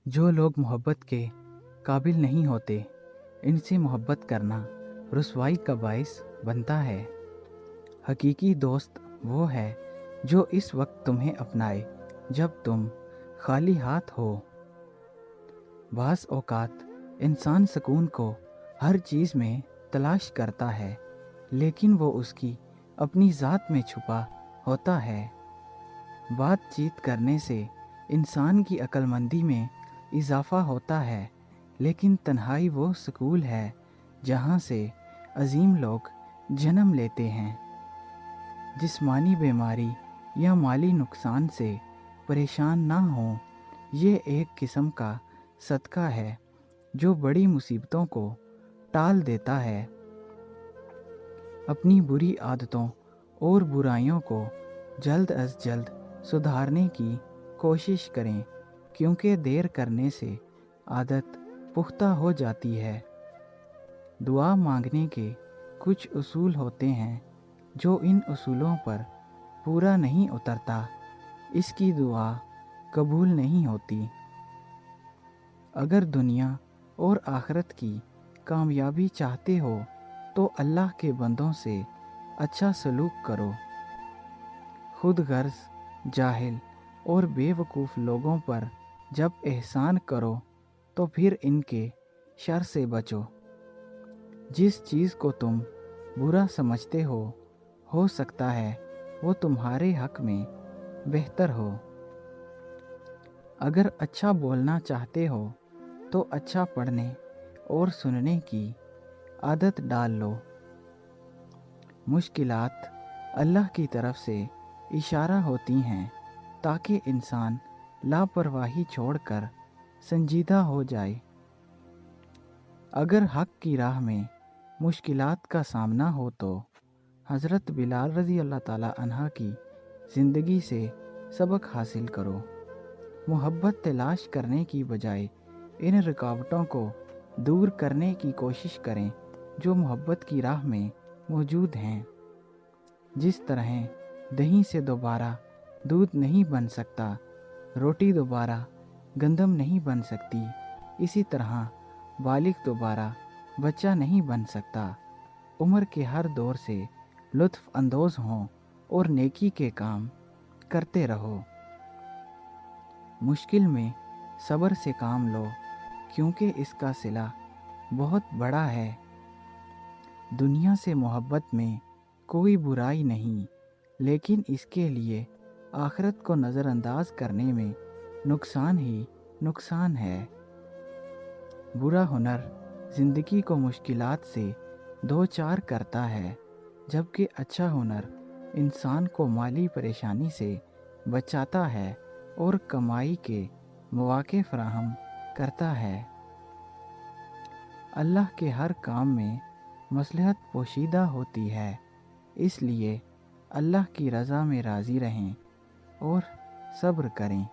جو لوگ محبت کے قابل نہیں ہوتے ان سے محبت کرنا رسوائی کا باعث بنتا ہے۔ حقیقی دوست وہ ہے جو اس وقت تمہیں اپنائے جب تم خالی ہاتھ ہو۔ بعض اوقات انسان سکون کو ہر چیز میں تلاش کرتا ہے، لیکن وہ اس کی اپنی ذات میں چھپا ہوتا ہے۔ بات چیت کرنے سے انسان کی عقل مندی میں اضافہ ہوتا ہے، لیکن تنہائی وہ سکون ہے جہاں سے عظیم لوگ جنم لیتے ہیں۔ جسمانی بیماری یا مالی نقصان سے پریشان نہ ہوں، یہ ایک قسم کا صدقہ ہے جو بڑی مصیبتوں کو ٹال دیتا ہے۔ اپنی بری عادتوں اور برائیوں کو جلد از جلد سدھارنے کی کوشش کریں، کیونکہ دیر کرنے سے عادت پختہ ہو جاتی ہے۔ دعا مانگنے کے کچھ اصول ہوتے ہیں، جو ان اصولوں پر پورا نہیں اترتا اس کی دعا قبول نہیں ہوتی۔ اگر دنیا اور آخرت کی کامیابی چاہتے ہو تو اللہ کے بندوں سے اچھا سلوک کرو۔ خود غرض، جاہل اور بے وقوف لوگوں پر جب احسان کرو تو پھر ان کے شر سے بچو۔ جس چیز کو تم برا سمجھتے ہو سکتا ہے وہ تمہارے حق میں بہتر ہو۔ اگر اچھا بولنا چاہتے ہو تو اچھا پڑھنے اور سننے کی عادت ڈال لو۔ مشکلات اللہ کی طرف سے اشارہ ہوتی ہیں تاکہ انسان لاپرواہی چھوڑ کر سنجیدہ ہو جائے۔ اگر حق کی راہ میں مشکلات کا سامنا ہو تو حضرت بلال رضی اللہ تعالیٰ عنہ کی زندگی سے سبق حاصل کرو۔ محبت تلاش کرنے کی بجائے ان رکاوٹوں کو دور کرنے کی کوشش کریں جو محبت کی راہ میں موجود ہیں۔ جس طرح دہی سے دوبارہ دودھ نہیں بن سکتا، روٹی دوبارہ گندم نہیں بن سکتی، اسی طرح بالغ دوبارہ بچہ نہیں بن سکتا۔ عمر کے ہر دور سے لطف اندوز ہوں اور نیکی کے کام کرتے رہو۔ مشکل میں صبر سے کام لو، کیونکہ اس کا صلہ بہت بڑا ہے۔ دنیا سے محبت میں کوئی برائی نہیں، لیکن اس کے لیے آخرت کو نظر انداز کرنے میں نقصان ہی نقصان ہے۔ برا ہنر زندگی کو مشکلات سے دوچار کرتا ہے، جبکہ اچھا ہنر انسان کو مالی پریشانی سے بچاتا ہے اور کمائی کے مواقع فراہم کرتا ہے۔ اللہ کے ہر کام میں مصلحت پوشیدہ ہوتی ہے، اس لیے اللہ کی رضا میں راضی رہیں اور صبر کریں۔